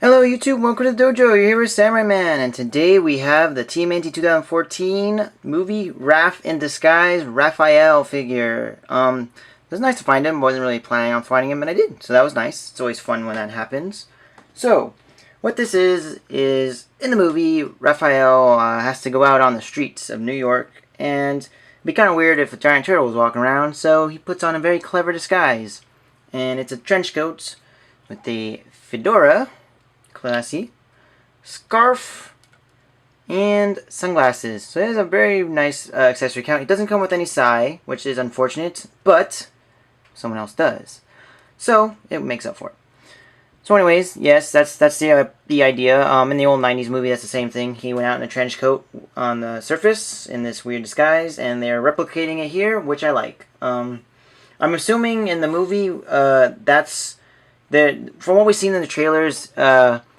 Hello YouTube, welcome to the dojo. You're here with Samurai Man, and today we have the TMNT 2014 Movie-Raph in Disguise Raphael figure. It was nice to find him. Wasn't really planning on finding him, but I did, so that was nice. It's always fun when that happens. So, what this is in the movie, Raphael has to go out on the streets of New York, and it'd be kind of weird if a giant turtle was walking around, so he puts on a very clever disguise. And it's a trench coat with the fedora, classy, scarf, and sunglasses. So it has a very nice accessory count. It doesn't come with any sai, which is unfortunate, but someone else does. So it makes up for it. So anyways, yes, that's the idea. In the old 90s movie, that's the same thing. He went out in a trench coat on the surface in this weird disguise, and they're replicating it here, which I like. I'm assuming in the movie, from what we've seen in the trailers,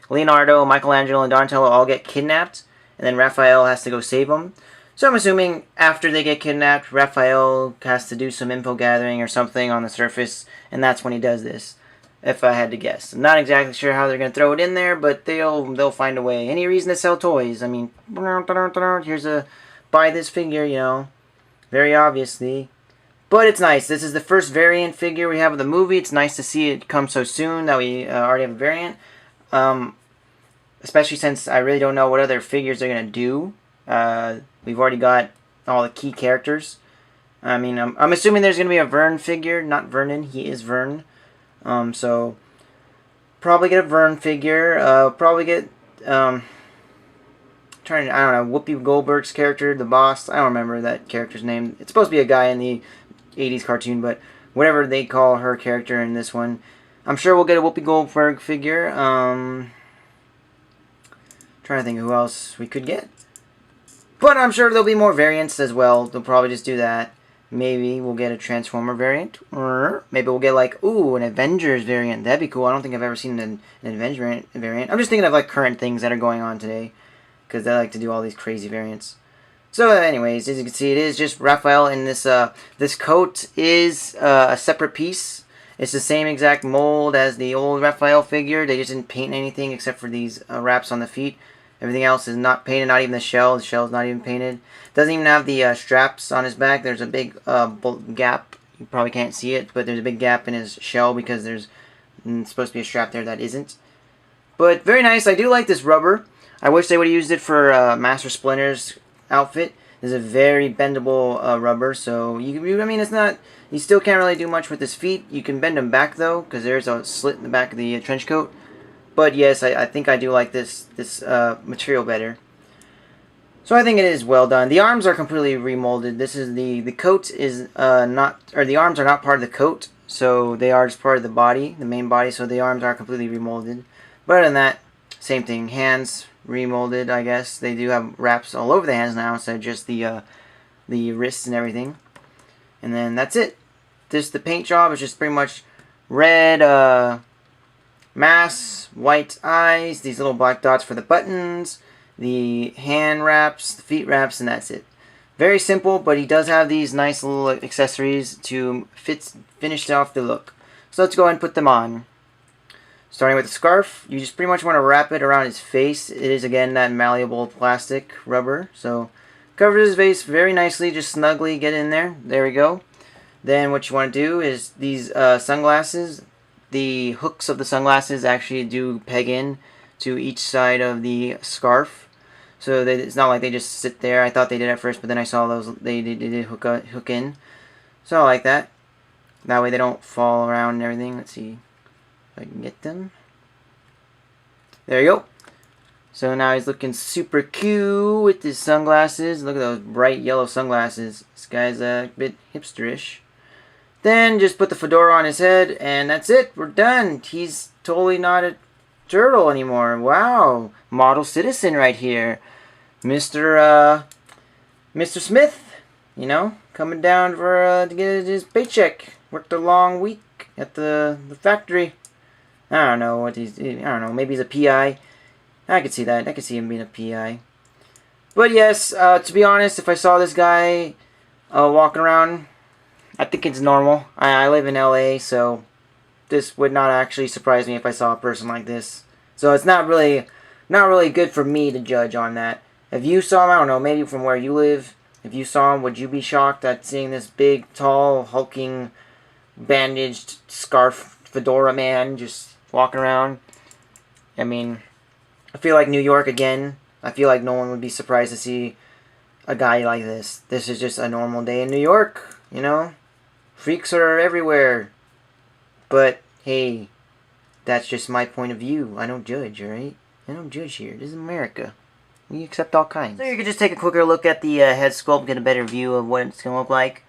Leonardo, Michelangelo, and Donatello all get kidnapped, and then Raphael has to go save them. So I'm assuming after they get kidnapped, Raphael has to do some info gathering or something on the surface, and that's when he does this, if I had to guess. I'm not exactly sure how they're going to throw it in there, but they'll find a way. Any reason to sell toys. I mean, here's a buy this figure, you know, very obviously. But it's nice. This is the first variant figure we have of the movie. It's nice to see it come so soon that we already have a variant. Especially since I really don't know what other figures they're going to do. We've already got all the key characters. I mean, I'm assuming there's going to be a Vern figure. Not Vernon. He is Vern. So, probably get a Vern figure. Probably get, I don't know, Whoopi Goldberg's character, the boss. I don't remember that character's name. It's supposed to be a guy in the 80s cartoon, but whatever they call her character in this one. I'm sure we'll get a Whoopi Goldberg figure. Trying to think who else we could get. But I'm sure there'll be more variants as well. They'll probably just do that. Maybe we'll get a Transformer variant. Or maybe we'll get like, ooh, an Avengers variant. That'd be cool. I don't think I've ever seen an Avengers variant. I'm just thinking of like current things that are going on today, because they like to do all these crazy variants. So anyways, as you can see, it is just Raphael in this, this coat is a separate piece. It's the same exact mold as the old Raphael figure. They just didn't paint anything except for these wraps on the feet. Everything else is not painted, not even the shell. The shell's not even painted. Doesn't even have the straps on his back. There's a big gap. You probably can't see it, but there's a big gap in his shell because there's supposed to be a strap there that isn't. But very nice. I do like this rubber. I wish they would have used it for Master Splinter's outfit. This is a very bendable rubber, so I mean, it's not. You still can't really do much with his feet. You can bend them back though, because there's a slit in the back of the trench coat. But yes, I think I do like this material better. So I think it is well done. The arms are completely remolded. This is the coat is not, or the arms are not part of the coat, so they are just part of the body, the main body. So the arms are completely remolded. But other than that, same thing. Hands remolded, I guess. They do have wraps all over the hands now instead of just the wrists and everything. And then that's it. The paint job is just pretty much red mask, white eyes, these little black dots for the buttons, the hand wraps, the feet wraps, and that's it. Very simple, but he does have these nice little accessories to finish off the look. So let's go ahead and put them on. Starting with the scarf, you just pretty much want to wrap it around his face. It is, again, that malleable plastic rubber. So, covers his face very nicely, just snugly get in there. There we go. Then what you want to do is these sunglasses, the hooks of the sunglasses actually do peg in to each side of the scarf. So it's not like they just sit there. I thought they did at first, but then I saw those, they did hook in. So I like that. That way they don't fall around and everything. Let's see if I can get them. There you go. So now he's looking super cute with his sunglasses. Look at those bright yellow sunglasses. This guy's a bit hipsterish. Then just put the fedora on his head, and that's it. We're done. He's totally not a turtle anymore. Wow. Model citizen right here. Mr. Smith, you know, coming down for to get his paycheck. Worked a long week at the factory. I don't know what he's. I don't know. Maybe he's a PI. I could see that. I could see him being a PI. But yes, to be honest, if I saw this guy walking around, I think it's normal. I live in LA, so this would not actually surprise me if I saw a person like this. So it's not really good for me to judge on that. If you saw him, I don't know, maybe from where you live, if you saw him, would you be shocked at seeing this big, tall, hulking, bandaged scarf fedora man just walking around? I mean, I feel like New York again. I feel like no one would be surprised to see a guy like this. This is just a normal day in New York, you know? Freaks are everywhere. But, hey, that's just my point of view. I don't judge, alright? I don't judge here. This is America. We accept all kinds. So you can just take a quicker look at the head sculpt, get a better view of what it's going to look like.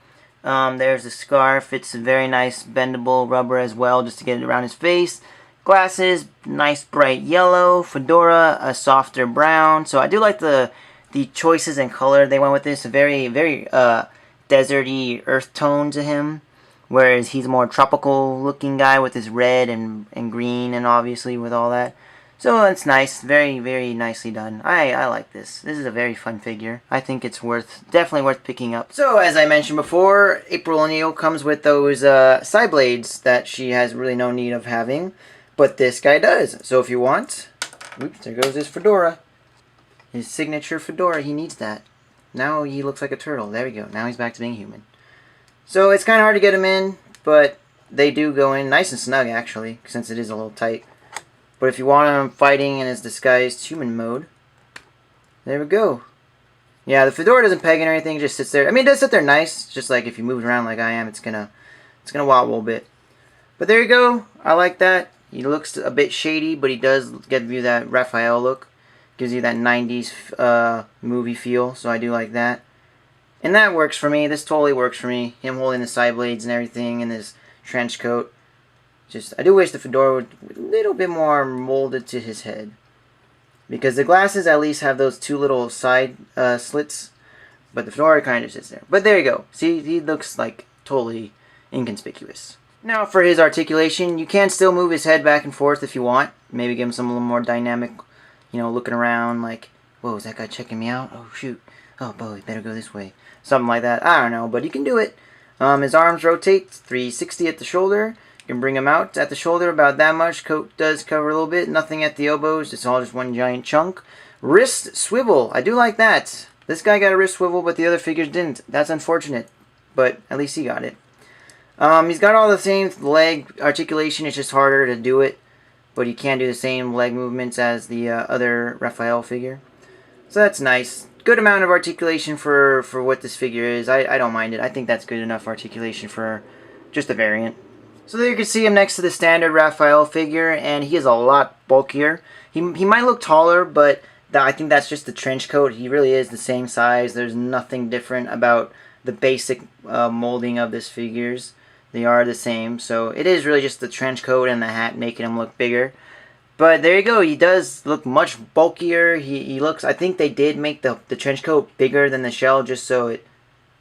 There's the scarf. It's a very nice bendable rubber as well, just to get it around his face. Glasses, nice bright yellow. Fedora, a softer brown. So I do like the choices in color they went with this. A very, very deserty earth tone to him. Whereas he's a more tropical looking guy with his red and green, and obviously with all that. So that's nice. Very, very nicely done. I like this. This is a very fun figure. I think it's definitely worth picking up. So as I mentioned before, April O'Neil comes with those side blades that she has really no need of having. But this guy does. So if you want, oops, there goes his fedora. His signature fedora, he needs that. Now he looks like a turtle. There we go. Now he's back to being human. So it's kind of hard to get him in, but they do go in nice and snug actually, since it is a little tight. But if you want him fighting in his disguised human mode, there we go. Yeah, the fedora doesn't peg in or anything, it just sits there. I mean, it does sit there nice, just like if you move it around like I am, it's gonna wobble a bit. But there you go. I like that. He looks a bit shady, but he does give you that Raphael look. Gives you that 90s movie feel, so I do like that. And that works for me. This totally works for me. Him holding the side blades and everything, and his trench coat. I do wish the fedora would be a little bit more molded to his head. Because the glasses at least have those two little side slits. But the fedora kind of sits there. But there you go. See, he looks like totally inconspicuous. Now for his articulation, you can still move his head back and forth if you want. Maybe give him some a little more dynamic, you know, looking around like, whoa, is that guy checking me out? Oh, shoot. Oh, boy, better go this way. Something like that. I don't know, but you can do it. His arms rotate 360 at the shoulder. You can bring him out at the shoulder about that much. Coat does cover a little bit. Nothing at the elbows. It's all just one giant chunk. Wrist swivel. I do like that. This guy got a wrist swivel, but the other figures didn't. That's unfortunate, but at least he got it. He's got all the same leg articulation. It's just harder to do it, but he can do the same leg movements as the other Raphael figure. So that's nice. Good amount of articulation for what this figure is. I don't mind it. I think that's good enough articulation for just a variant. So there you can see him next to the standard Raphael figure, and he is a lot bulkier. He might look taller, but I think that's just the trench coat. He really is the same size. There's nothing different about the basic molding of this figures. They are the same, so it is really just the trench coat and the hat making him look bigger. But there you go. He does look much bulkier. He looks. I think they did make the trench coat bigger than the shell, just so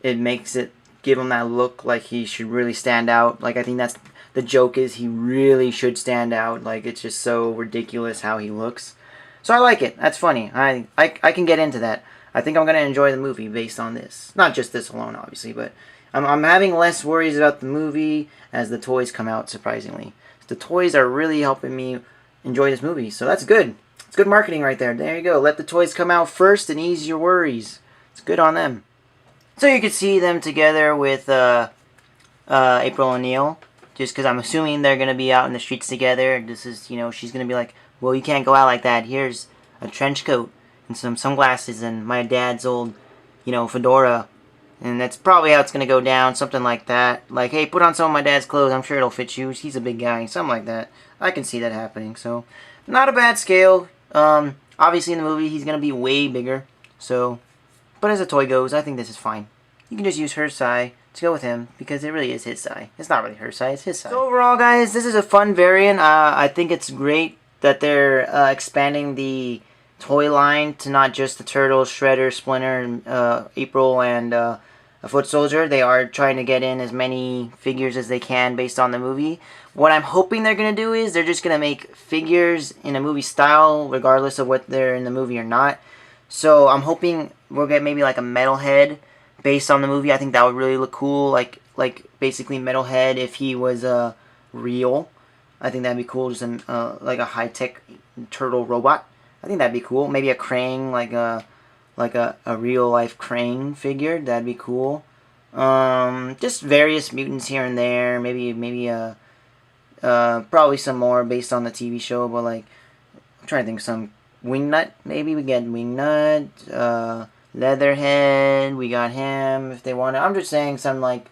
it makes it give him that look like he should really stand out. Like I think that's the joke is he really should stand out. Like it's just so ridiculous how he looks. So I like it. That's funny. I can get into that. I think I'm gonna enjoy the movie based on this. Not just this alone, obviously, but I'm having less worries about the movie as the toys come out. Surprisingly, the toys are really helping me enjoy this movie, so that's good. It's good marketing right there. There you go. Let the toys come out first and ease your worries. It's good on them. So you can see them together with April O'Neil, just because I'm assuming they're going to be out in the streets together. This is, you know, she's going to be like, well, you can't go out like that. Here's a trench coat and some sunglasses and my dad's old, you know, fedora. And that's probably how it's going to go down, something like that. Like, hey, put on some of my dad's clothes. I'm sure it'll fit you. He's a big guy. Something like that. I can see that happening. So, not a bad scale. Obviously, in the movie, he's going to be way bigger. So, but as a toy goes, I think this is fine. You can just use her size to go with him, because it really is his size. It's not really her size, it's his size. So overall, guys, this is a fun variant. I think it's great that they're expanding the toy line to not just the Turtles, Shredder, Splinter, April, and a Foot Soldier. They are trying to get in as many figures as they can based on the movie. What I'm hoping they're going to do is they're just going to make figures in a movie style, regardless of what they're in the movie or not. So I'm hoping we'll get maybe like a metal head based on the movie. I think that would really look cool. Like basically Metalhead if he was real. I think that'd be cool. Just like a high-tech turtle robot. I think that'd be cool. Maybe a Krang, like a real-life Krang figure. That'd be cool. Just various mutants here and there. Maybe probably some more based on the TV show. But like, I'm trying to think. Some Wingnut. Maybe we get Wingnut. Leatherhead. We got him if they want it. I'm just saying some like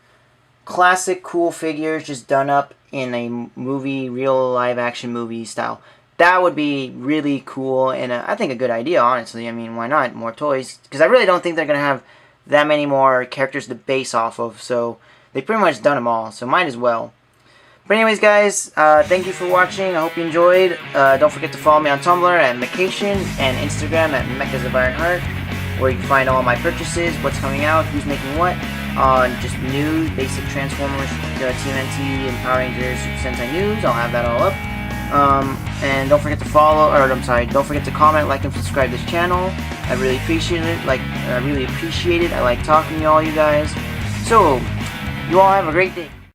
classic cool figures just done up in a movie, real live action movie style. That would be really cool, and I think a good idea, honestly. I mean, why not? More toys. Because I really don't think they're going to have that many more characters to base off of, so they pretty much done them all, so might as well. But anyways, guys, thank you for watching. I hope you enjoyed. Don't forget to follow me on Tumblr at Mecation and Instagram at Mechas of Ironheart, where you can find all my purchases, what's coming out, who's making what, on just news, basic Transformers, TMNT, and Power Rangers, Super Sentai news. I'll have that all up. And don't forget to don't forget to comment, like, and subscribe to this channel. I really appreciate it. I like talking to all you guys. So, you all have a great day.